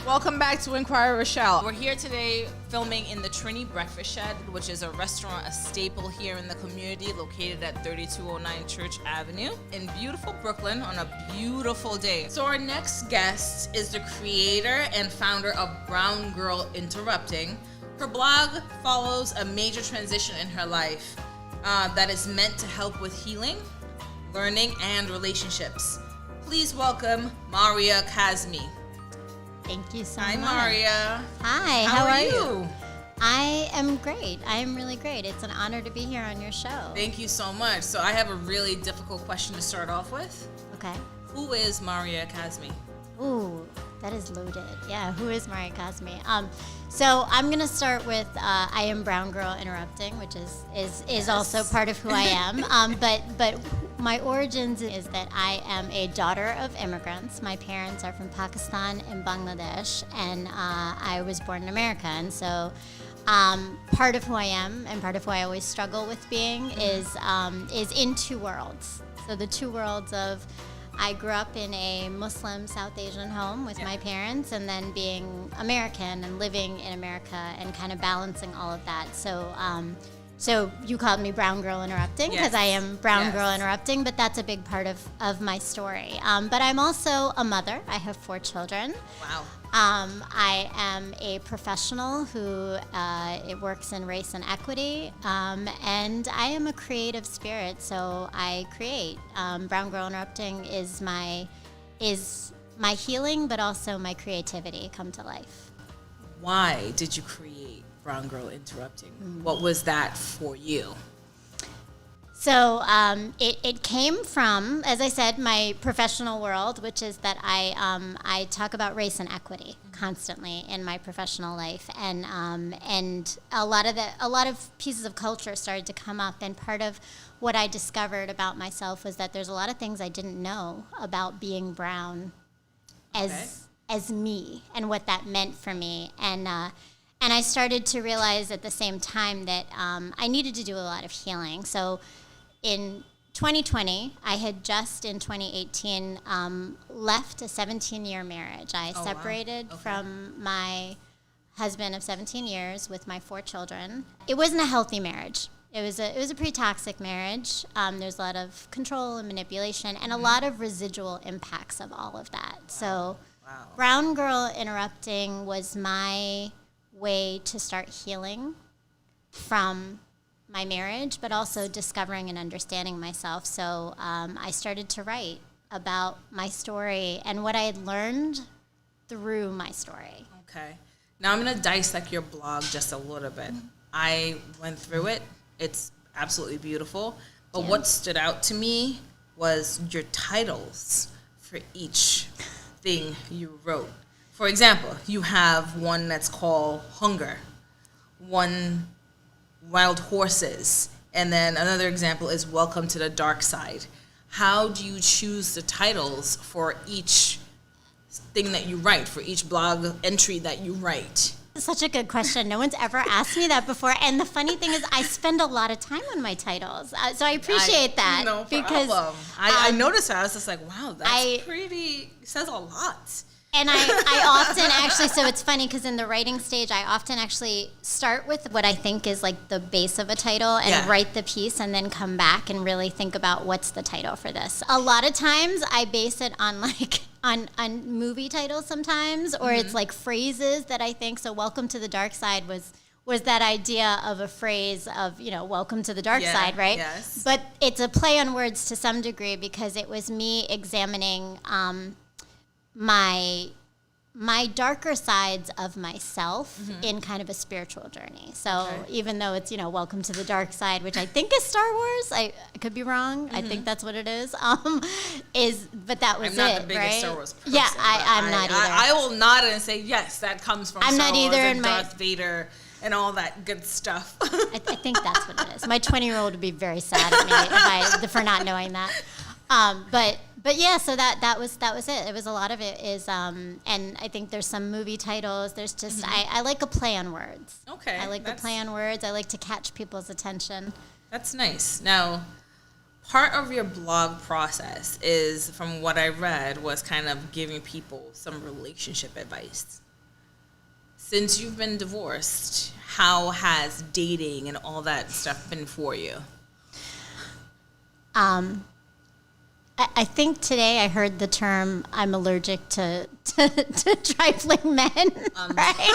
Welcome back to Inquirer, Rochelle. We're here today filming in the Trini Breakfast Shed, which is a restaurant, a staple here in the community, located at 3209 Church Avenue in beautiful Brooklyn on a beautiful day. So our next guest is the creator and founder of Brown Girl Interrupting. Her blog follows a major transition in her life that is meant to help with healing, learning, and relationships. Please welcome Maria Kazmi. Thank you so much. Hi, Maria. Hi, how are you? I am great. I am really great. It's an honor to be here on your show. Thank you so much. So I have a really difficult question to start off with. Okay. Who is Maria Kazmi? Ooh, that is loaded. Yeah, who is Maria Kazmi? So I'm going to start with I am Brown Girl Interrupting, which is yes. Also part of who I am. But my origins is that I am a daughter of immigrants. My parents are from Pakistan and Bangladesh, and I was born in America. And so part of who I am and part of who I always struggle with being is in two worlds. So the two worlds of I grew up in a Muslim South Asian home with my parents, and then being American and living in America and kind of balancing all of that. So you called me Brown Girl Interrupting because I am Brown Girl Interrupting, but that's a big part of my story. But I'm also a mother. I have 4 children. Wow. I am a professional who works in race and equity, and I am a creative spirit, so I create. Brown Girl Interrupting is my healing, but also my creativity come to life. Why did you create Brown Girl Interrupting? What was that for you? So it came from, as I said, my professional world, which is that I talk about race and equity constantly in my professional life, and a lot of pieces of culture started to come up, and part of what I discovered about myself was that there's a lot of things I didn't know about being brown as me and what that meant for me, and I started to realize at the same time that I needed to do a lot of healing. So in 2020, I had just in 2018 left a 17-year marriage. I separated from my husband of 17 years with my 4 children. It wasn't a healthy marriage. It was a pretty toxic marriage. There's a lot of control and manipulation and a lot of residual impacts of all of that. Wow. So Brown Girl Interrupting was my way to start healing from my marriage, but also discovering and understanding myself. So I started to write about my story and what I had learned through my story. Okay. Now I'm going to dissect your blog just a little bit. I went through it. It's absolutely beautiful. But what stood out to me was your titles for each thing you wrote. For example, you have one that's called Hunger, one Wild Horses, and then another example is Welcome to the Dark Side. How do you choose the titles for each thing that you write, for each blog entry that you write? Such a good question. No one's ever asked me that before. And the funny thing is I spend a lot of time on my titles. So I appreciate that. No problem. I noticed that. I was just like, wow, that's pretty, says a lot. And I often actually, so it's funny because in the writing stage, I often actually start with what I think is like the base of a title and write the piece and then come back and really think about what's the title for this. A lot of times I base it on like, on movie titles sometimes, or it's like phrases that I think, so Welcome to the Dark Side was that idea of a phrase of, welcome to the dark side, right? Yes. But it's a play on words to some degree because it was me examining my darker sides of myself in kind of a spiritual journey. So even though it's, Welcome to the Dark Side, which I think is Star Wars, I could be wrong. I think that's what it is. But that was it, I'm not the biggest right? Star Wars person. Yeah, I'm not either. I will nod and say, yes, that comes from Star Wars and Darth Vader and all that good stuff. I think that's what it is. My 20-year-old would be very sad at me for not knowing that. But yeah, so that was it. It was a lot of it is, and I think there's some movie titles. There's just I like a play on words. Okay, I like the play on words. I like to catch people's attention. That's nice. Now, part of your blog process is, from what I read, was kind of giving people some relationship advice. Since you've been divorced, how has dating and all that stuff been for you? I think today I heard the term I'm allergic to trifling men, right?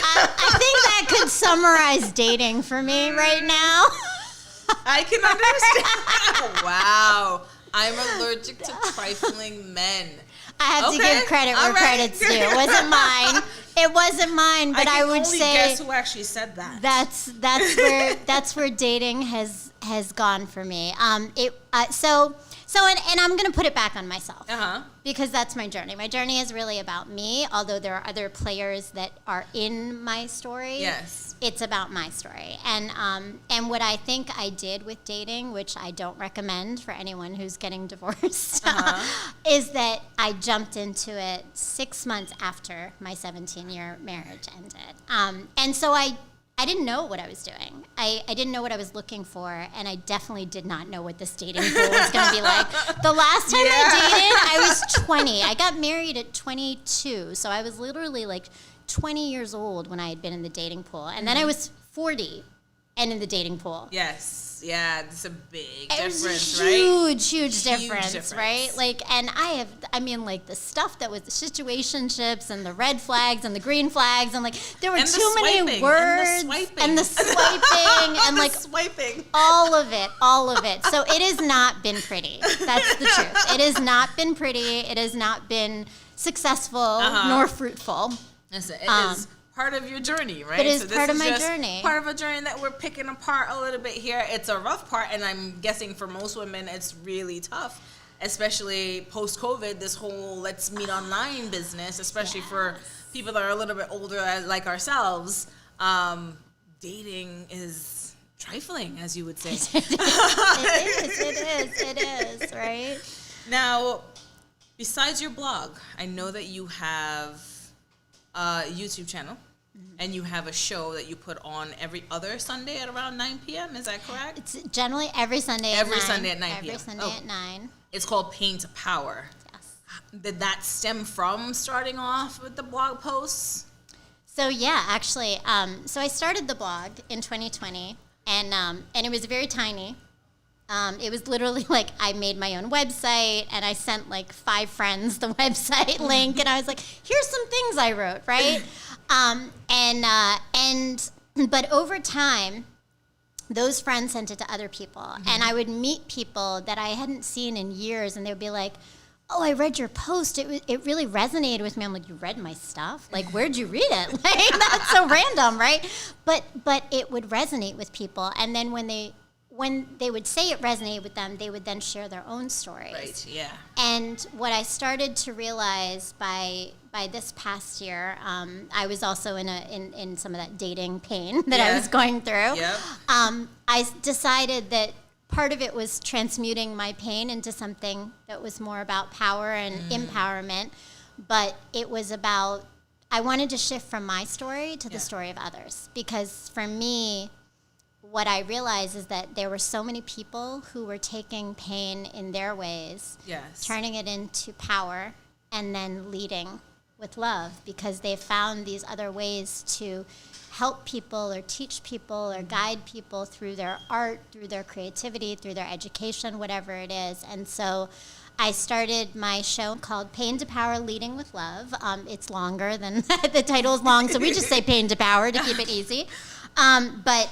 I think that could summarize dating for me right now. I can understand. Wow. I'm allergic to trifling men. I have to give credit where credit's due. It wasn't mine. It wasn't mine, but I would say guess who actually said that. That's where dating has gone for me. And I'm going to put it back on myself because that's my journey. My journey is really about me, although there are other players that are in my story. Yes. It's about my story. And what I think I did with dating, which I don't recommend for anyone who's getting divorced, is that I jumped into it 6 months after my 17-year marriage ended. And so I didn't know what I was doing. I didn't know what I was looking for, and I definitely did not know what this dating pool was going to be like. The last time I dated, I was 20. I got married at 22, so I was literally like 20 years old when I had been in the dating pool. And then I was 40 and in the dating pool. Yes. Yeah, it's a big difference, right? Huge difference, right? Like, and the stuff that was the situationships and the red flags and the green flags and like there were too many words and the swiping and like swiping. all of it. So it has not been pretty. That's the truth. It has not been pretty. It has not been successful nor fruitful. Listen, it is part of your journey, right? It is part of my journey. Part of a journey that we're picking apart a little bit here. It's a rough part, and I'm guessing for most women, it's really tough, especially post-COVID, this whole let's meet online business, especially for people that are a little bit older like ourselves. Dating is trifling, as you would say. It is, right? Now, besides your blog, I know that you have a YouTube channel, and you have a show that you put on every other Sunday at around 9 p.m. Is that correct? It's generally every Sunday at 9. Every Sunday at 9 p.m. Every Sunday at 9. It's called Pain to Power. Yes. Did that stem from starting off with the blog posts? So yeah, actually, so I started the blog in 2020, and it was very tiny. It was literally like I made my own website and I sent like 5 friends the website link and I was like, here's some things I wrote, right? But over time, those friends sent it to other people and I would meet people that I hadn't seen in years and they would be like, oh, I read your post. It really resonated with me. I'm like, you read my stuff? Like, where'd you read it? Like, that's so random, right? But it would resonate with people. And then when they would say it resonated with them, they would then share their own stories. Right, yeah. And what I started to realize by this past year, I was also in some of that dating pain that I was going through. Yep. I decided that part of it was transmuting my pain into something that was more about power and empowerment, but it was about, I wanted to shift from my story to the story of others. Because for me, what I realized is that there were so many people who were taking pain in their ways, turning it into power, and then leading with love because they found these other ways to help people or teach people or guide people through their art, through their creativity, through their education, whatever it is. And so I started my show called Pain to Power, Leading with Love. It's longer than the title is long, so we just say Pain to Power to keep it easy. But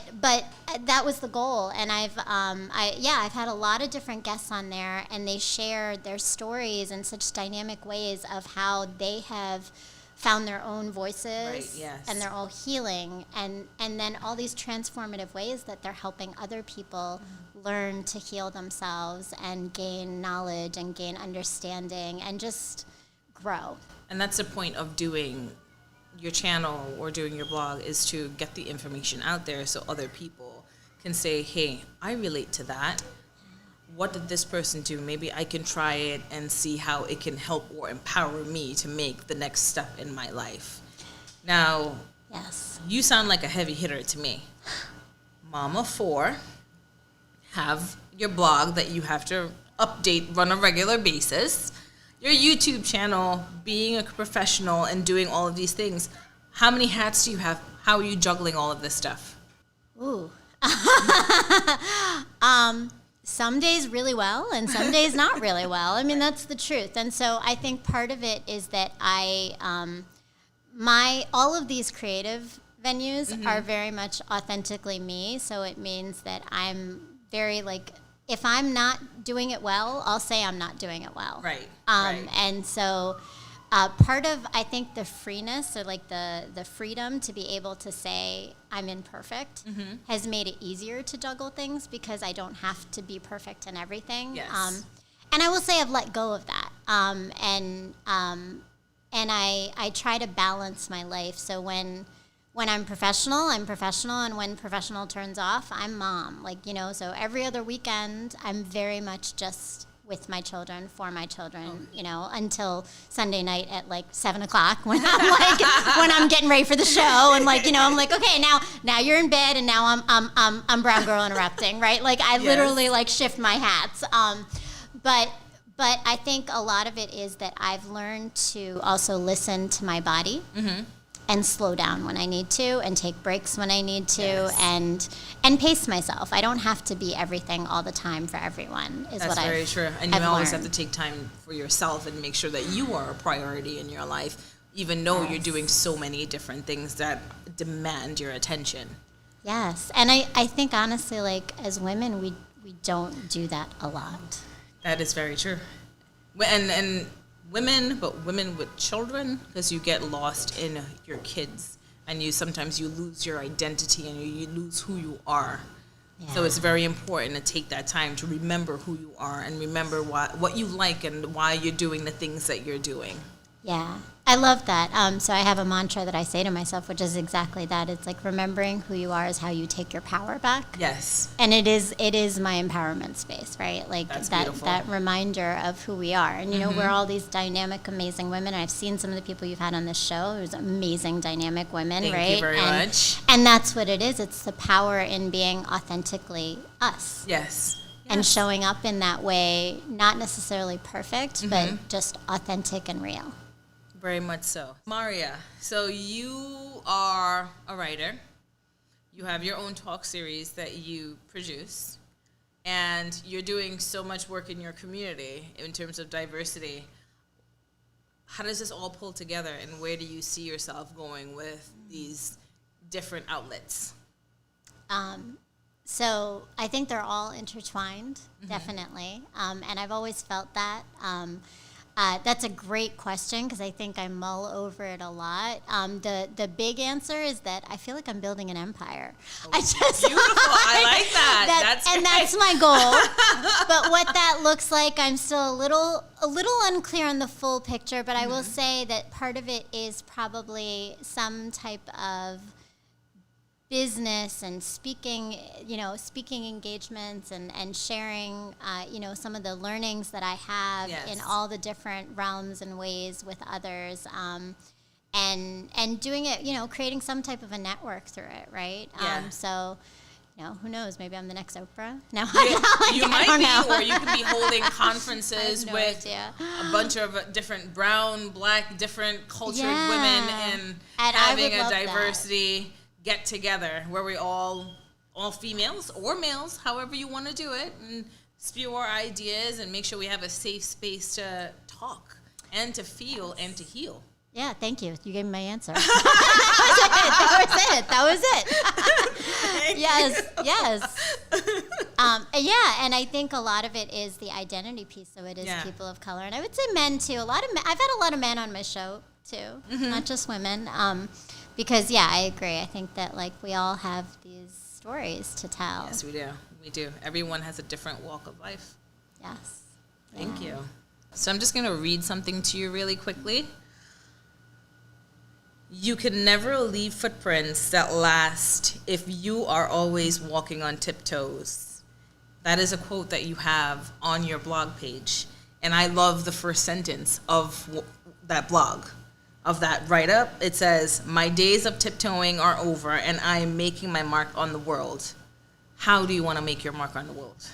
that was the goal, and I've had a lot of different guests on there, and they share their stories in such dynamic ways of how they have found their own voices and their own healing, and then all these transformative ways that they're helping other people learn to heal themselves and gain knowledge and gain understanding and just grow. And that's the point of doing your channel or doing your blog, is to get the information out there so other people can say, hey, I relate to that. What did this person do? Maybe I can try it and see how it can help or empower me to make the next step in my life. Now, you sound like a heavy hitter to me. Mama 4, have your blog that you have to update on a regular basis. your YouTube channel, being a professional and doing all of these things, how many hats do you have? How are you juggling all of this stuff? Ooh. Some days really well and some days not really well. I mean, that's the truth. And so I think part of it is that all of these creative venues are very much authentically me. So it means that I'm very if I'm not doing it well, I'll say I'm not doing it well. Right. And so part of, I think, the freeness or the freedom to be able to say I'm imperfect has made it easier to juggle things because I don't have to be perfect in everything. Yes. And I will say I've let go of that. And I try to balance my life. So when I'm professional, and when professional turns off, I'm mom. So every other weekend, I'm very much just with my children, for my children, until Sunday night at 7 o'clock when I'm getting ready for the show, and I'm like, okay, now you're in bed, and now I'm brown girl interrupting, right? I literally shift my hats. But I think a lot of it is that I've learned to also listen to my body. And slow down when I need to, and take breaks when I need to, and pace myself. I don't have to be everything all the time for everyone. That's very true. And you always have to take time for yourself and make sure that you are a priority in your life, even though you're doing so many different things that demand your attention. Yes, and I think honestly, as women, we don't do that a lot. That is very true. And women with children, because you get lost in your kids, and sometimes you lose your identity and you lose who you are. Yeah. So it's very important to take that time to remember who you are and remember what you like and why you're doing the things that you're doing. Yeah, I love that. So I have a mantra that I say to myself, which is exactly that. It's remembering who you are is how you take your power back. Yes. And it is my empowerment space, right? That's that reminder of who we are. And we're all these dynamic, amazing women. I've seen some of the people you've had on this show. There's amazing, dynamic women, right? Thank you very much. And that's what it is. It's the power in being authentically us. Yes. And showing up in that way, not necessarily perfect, but just authentic and real. Very much so. Maria, so you are a writer. You have your own talk series that you produce, and you're doing so much work in your community in terms of diversity. How does this all pull together, and where do you see yourself going with these different outlets? So I think they're all intertwined, definitely, and I've always felt that. That's a great question because I think I mull over it a lot. The big answer is that I feel like I'm building an empire. Beautiful. I like that. That's my goal. But what that looks like, I'm still a little unclear on the full picture. But I will say that part of it is probably some type of business and speaking engagements and sharing, some of the learnings that I have in all the different realms and ways with others, and doing it, creating some type of a network through it, right? Yeah. So, who knows? Maybe I'm the next Oprah. No, you might be, or you could be holding conferences with idea. A bunch of different brown, black, different cultured women, and having a diversity get together where we all females or males, however you want to do it, and spew our ideas and make sure we have a safe space to talk and to feel and to heal. Yeah, thank you. You gave me my answer. That was it. Yes. And I think a lot of it is the identity piece. So it is people of color, and I would say men too. I've had a lot of men on my show too, not just women. Because I agree. I think that we all have these stories to tell. Yes, we do. We do. Everyone has a different walk of life. Yes. Thank you. So I'm just going to read something to you really quickly. You can never leave footprints that last if you are always walking on tiptoes. That is a quote that you have on your blog page. And I love the first sentence of that blog. Of that write-up, it says, "My days of tiptoeing are over, and I am making my mark on the world." How do you want to make your mark on the world?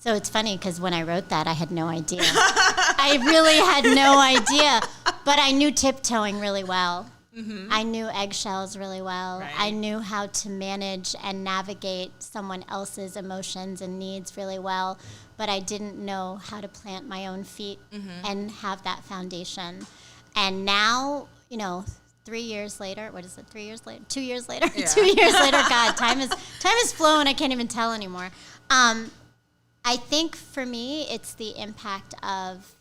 So it's funny because when I wrote that, I had no idea. I really had no idea. But I knew tiptoeing really well. Mm-hmm. I knew eggshells really well. Right. I knew how to manage and navigate someone else's emotions and needs really well. But I didn't know how to plant my own feet and have that foundation. And now, 3 years later, what is it, 3 years later? 2 years later? Yeah. 2 years later, God, time is flowing. I can't even tell anymore. I think for me, it's the impact of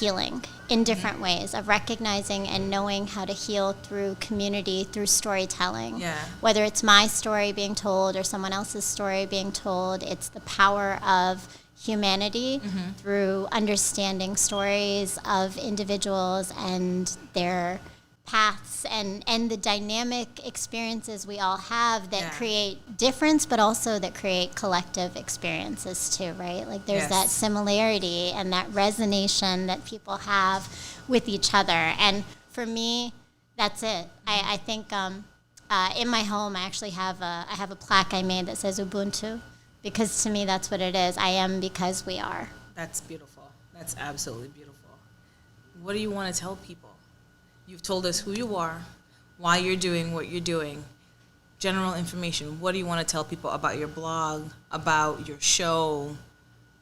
healing in different ways, of recognizing and knowing how to heal through community, through storytelling. Yeah. Whether it's my story being told or someone else's story being told, it's the power of humanity through understanding stories of individuals and their paths and the dynamic experiences we all have that create difference, but also that create collective experiences too, right? Like there's that similarity and that resonation that people have with each other. And for me, that's it. I think in my home, I actually have a plaque I made that says Ubuntu, because to me, that's what it is. I am because we are. That's beautiful. That's absolutely beautiful. What do you want to tell people? You've told us who you are, why you're doing what you're doing, general information. What do you want to tell people about your blog, about your show?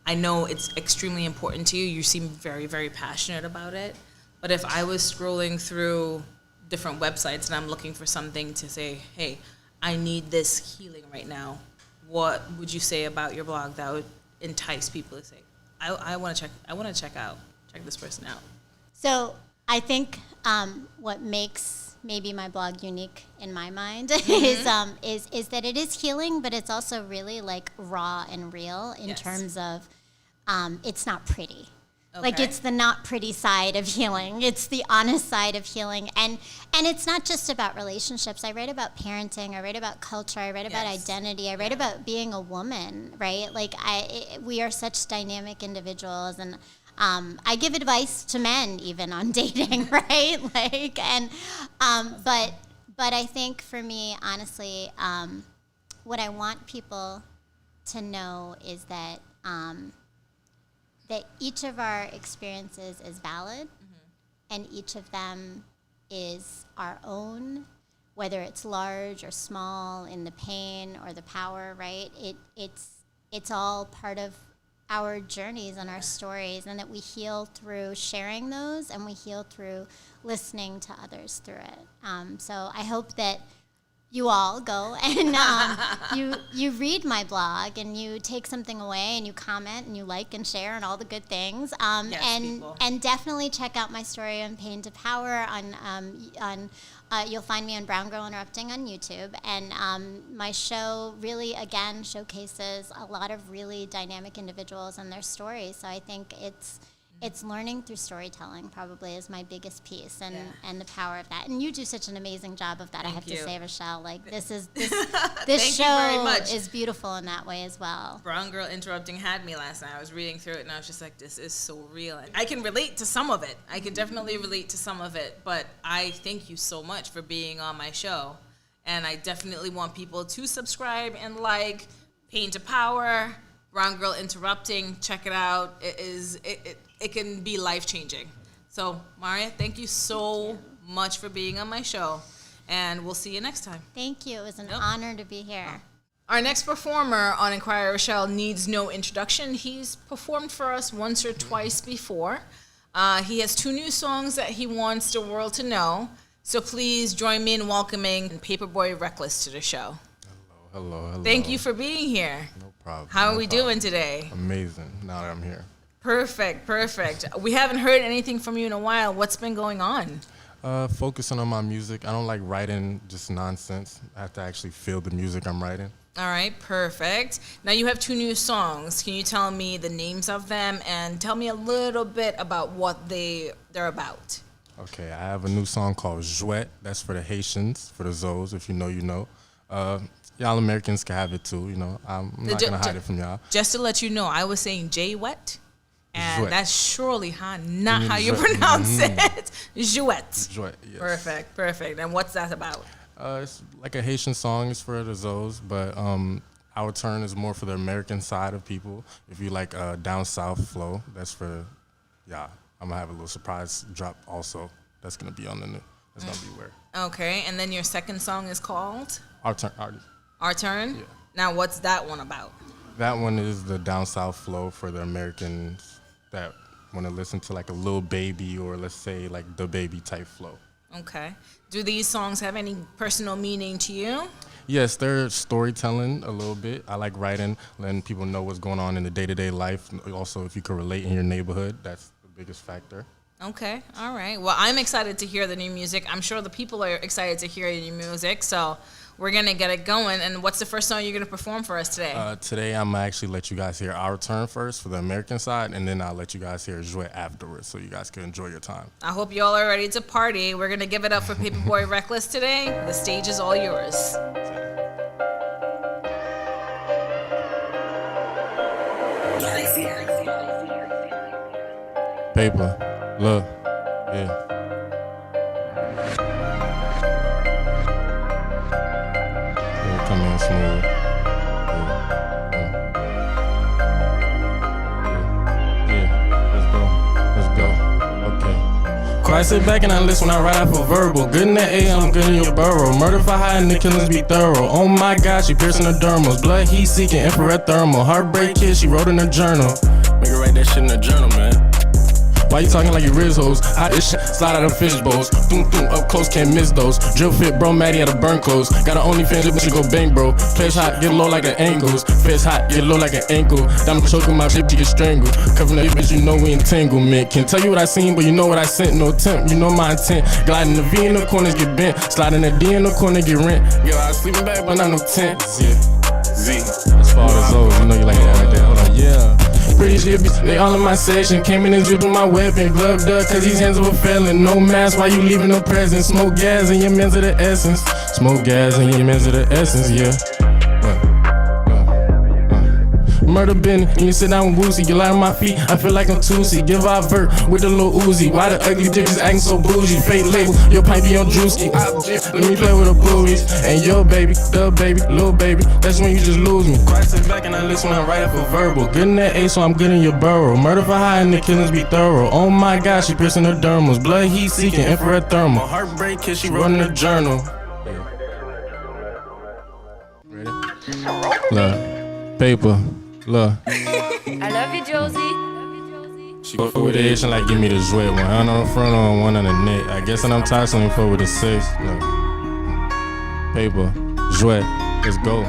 I know it's extremely important to you. You seem very, very passionate about it. But if I was scrolling through different websites and I'm looking for something to say, hey, I need this healing right now, what would you say about your blog that would entice people to say, I want to check this person out? So I think what makes maybe my blog unique in my mind is that it is healing, but it's also really like raw and real in terms of it's not pretty. Okay. Like it's the not pretty side of healing. It's the honest side of healing. And it's not just about relationships. I write about parenting. I write about culture. I write about identity. I write about being a woman, right? Like we are such dynamic individuals, and I give advice to men even on dating, right? Like, and but I think for me, honestly, what I want people to know is that that each of our experiences is valid, and each of them is our own, whether it's large or small, in the pain or the power, right? It's all part of our journeys and our stories, and that we heal through sharing those, and we heal through listening to others through it. So I hope that you all go and you read my blog and you take something away and you comment and you like and share and all the good things. And definitely check out my story on Pain to Power on you'll find me on Brown Girl Interrupting on YouTube. And my show really, again, showcases a lot of really dynamic individuals and their stories. So I think it's learning through storytelling probably is my biggest piece, and the power of that. And you do such an amazing job of that. Thank I have you. To say, Rochelle, like this show is beautiful in that way as well. Brown Girl Interrupting had me last night. I was reading through it and I was just like, this is so real. And I can relate to some of it. I can definitely relate to some of it, but I thank you so much for being on my show. And I definitely want people to subscribe and like Pain to Power, Brown Girl Interrupting. Check it out. It can be life-changing. So, Maria, thank you so much for being on my show, and we'll see you next time. Thank you. It was an honor to be here. Our next performer on Inquirer, Rochelle, needs no introduction. He's performed for us once or twice before. He has 2 new songs that he wants the world to know. So please join me in welcoming Paperboy Reckless to the show. Hello. Thank you for being here. No problem. How are we doing today? Amazing, now that I'm here. Perfect. We haven't heard anything from you in a while. What's been going on? Focusing on my music. I don't like writing just nonsense. I have to actually feel the music I'm writing. All right, perfect. Now you have 2 new songs. Can you tell me the names of them and tell me a little bit about what they're about? Okay, I have a new song called Jouet. That's for the Haitians, for the Zoes, if you know, you know. Y'all Americans can have it too, you know. I'm not going to hide it from y'all. Just to let you know, I was saying J-Wet. And Jouet. that's surely not how you pronounce it. Jouet. Jouet, yes. Perfect. And what's that about? It's like a Haitian song. It's for the Zoes, but Our Turn is more for the American side of people. If you like down south flow, that's for, yeah. I'm gonna have a little surprise drop also. That's gonna be on the new. That's gonna be weird. Okay, and then your second song is called? Our Turn. Our Turn? Yeah. Now, what's that one about? That one is the down south flow for the Americans that want to listen to like a Lil Baby or let's say like the Baby type flow. Okay. Do these songs have any personal meaning to you? Yes, they're storytelling a little bit. I like writing, letting people know what's going on in the day-to-day life. Also, if you can relate in your neighborhood, that's the biggest factor. Okay, all right. Well, I'm excited to hear the new music. I'm sure the people are excited to hear your new music, so we're going to get it going. And what's the first song you're going to perform for us today? Today, I'm going to actually let you guys hear Our Turn first for the American side, and then I'll let you guys hear Jouet afterwards so you guys can enjoy your time. I hope you all are ready to party. We're going to give it up for Paperboy Reckless today. The stage is all yours. Paper, look, yeah. Come in smooth. Let's go. Okay. Quiet, sit back and I listen when I write out for verbal. Good in that A, I'm good in your burrow. Murder for high and the killings be thorough. Oh my God, she piercing the dermals. Blood heat seeking, infrared thermal. Heartbreak kid, she wrote in a journal. Make her write that shit in a journal, man. Why you talking like you Riz hoes? Hot as shit, slide out of fish bowls. Doom, up close, can't miss those. Drill fit, bro, Maddie out of burn clothes. Got an OnlyFans, but she go bang, bro. Face hot, get low like an ankles. Face hot, get low like an ankle. Diamond choking my shit, she get strangled. Covering that bitch, you know we entanglement. Can't tell you what I seen, but you know what I sent. No attempt, you know my intent. Gliding the V in the corners, get bent. Sliding the D in the corner, get rent. Yo, I was sleeping back, but not no tent. Yeah. Z. As far as those, you know you like that right there. Hold on, yeah. Pretty shit, they all in my section. Came in and dripping my weapon. Gloved up, cause these hands of a felon. No mask, why you leaving no present? Smoke gas and your men's of the essence. Smoke gas and your men's of the essence, yeah. Murder bin, and you sit down with Woozy. You lie on my feet, I feel like I'm Tootsie. Give out vert with the little Uzi. Why the ugly dicks acting so bougie? Fake label, your pipe be on Drewski. Let me play with the boobies. And yo baby, the baby, little baby, that's when you just lose me. Quiet, sit back and I listen when I write up for verbal. Good in that A, so I'm good in your burrow. Murder for high and the killings be thorough. Oh my God, she piercing her dermals. Blood heat seeking, infrared thermal. Heartbreak kid, she wrote in a journal. Ready? Look, paper. Look. I love you, Josie. She go with the Asian like give me the Jouet. One hand on the front on one on the neck. I guess when I'm tired, so let me fuck with the 6. Look. Paper. Jouet. Let's go. I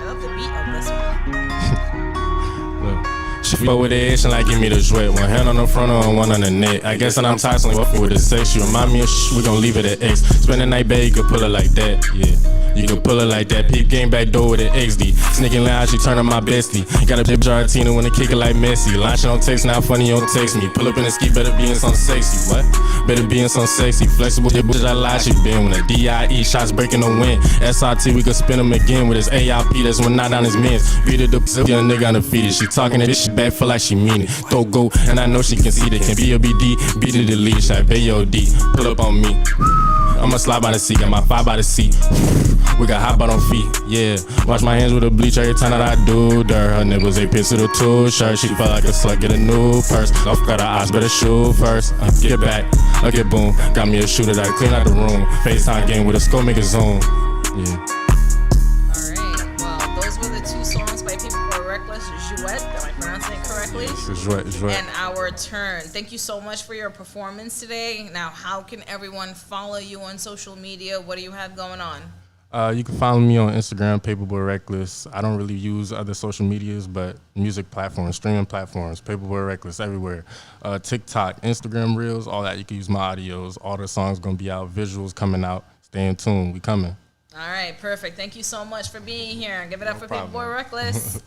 love the beat of this one. Look. She fuck with the Asian like give me the Jouet. One hand on the front on one on the neck. I guess when I'm tired, so let me fuck with the 6. You remind me of we gon' leave it at X. Spend the night, babe, you can pull it like that. Yeah. You can pull it like that. Peep game back door with an XD. Sneaking loud, she turn on my bestie. Got a big Argentina when they kick it like Messi. Launching on text, now funny, you don't text me. Pull up in the ski, better be in some sexy. What? Better be in some sexy. Flexible, the bitch I lie, she been. When the DEAI shots breaking the wind. SRT, we could spin him again with his AIP. That's when not on his mans. Beat it up, young nigga undefeated. She talking that this shit back, feel like she mean it. Throw go, and I know she can see that. Can be a BD, beat it the lead shot. Pay your D, pull up on me. I'ma slide by the seat, got my 5 by the seat. We got hot butt on feet, yeah. Wash my hands with a bleach every time that I do dirt. Her nipples, they pissed to the tool shirt. She felt like a slut, get a new purse. Off got her eyes, better shoot first. Get back, okay, boom. Got me a shooter that clean out the room. FaceTime game with a scope, make it zoom, yeah. Alright, well, those were the 2 songs by Paperboy Reckless, Jouet, am I pronouncing it correctly? Jouet. And Our Turn. Thank you so much for your performance today. Now, how can everyone follow you on social media? What do you have going on? You can follow me on Instagram, Paperboy Reckless. I don't really use other social medias, but music platforms, streaming platforms, Paperboy Reckless everywhere. TikTok, Instagram Reels, all that. You can use my audios. All the songs gonna be out, visuals coming out. Stay in tune. We coming. All right, perfect. Thank you so much for being here. Give it up for problem. Paperboy Reckless.